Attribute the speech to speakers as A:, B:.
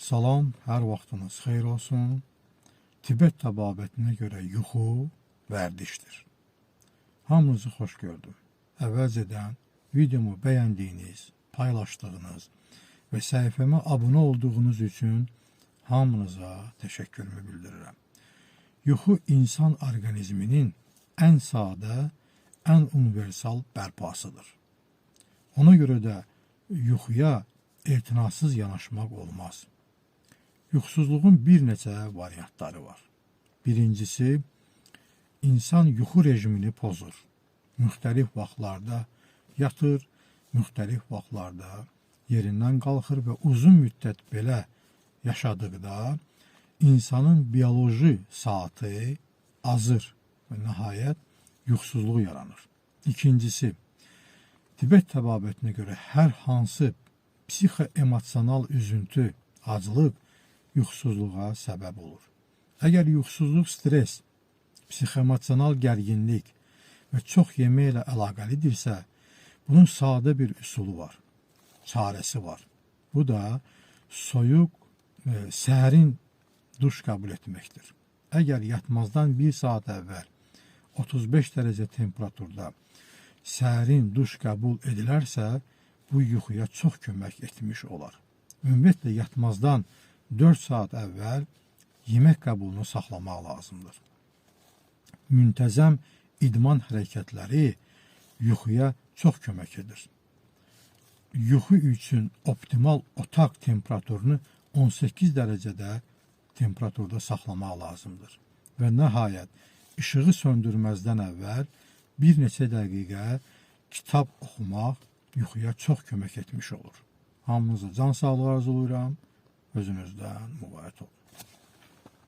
A: Salam, hər vaxtınız xeyir olsun. Tibet təbabətinə görə yuxu vərdişdir. Hamınızı xoş gördüm. Əvvəlcədən videomu bəyəndiyiniz, paylaşdığınız və səhifəmə abunə olduğunuz üçün hamınıza təşəkkürümü bildirirəm. Yuxu insan orqanizminin ən sadə, ən universal bərpasıdır. Ona görə də yuxuya etinasız yanaşmaq olmaz. Yuxusuzluğun bir neçə variantları var. Birincisi, insan yuxu rejimini pozur. Müxtəlif vaxtlarda yatır, müxtəlif vaxtlarda yerindən qalxır və uzun müddət belə yaşadıqda insanın bioloji saatı azır və nəhayət yuxusuzluq yaranır. İkincisi, Tibet təbabətinə görə hər hansı psixoemosional üzüntü, aclıq yuxusuzluğa səbəb olur. Əgər yuxusuzluq stres, psixoemosional gərginlik və çox yeməklə əlaqəlidirsə, bunun sadə bir üsulu var, çarəsi var. Bu da soyuq, sərin duş qəbul etməkdir. Əgər yatmazdan 1 saat əvvəl 35 dərəcə temperaturda sərin duş qəbul edilərsə, bu yuxuya çox kömək etmiş olar. Ümumiyyətlə, yatmazdan 4 saat əvvəl yemək qəbulunu saxlamaq lazımdır. Müntəzəm idman hərəkətləri yuxuya çox kömək edir. Yuxu üçün optimal otaq temperaturunu 18 dərəcədə temperaturda saxlamaq lazımdır. Və nəhayət, işığı söndürməzdən əvvəl bir neçə dəqiqə kitab oxumaq yuxuya çox kömək etmiş olur. Hamınıza can sağlığı arzulayıram. Özünüzdən müğayət olun.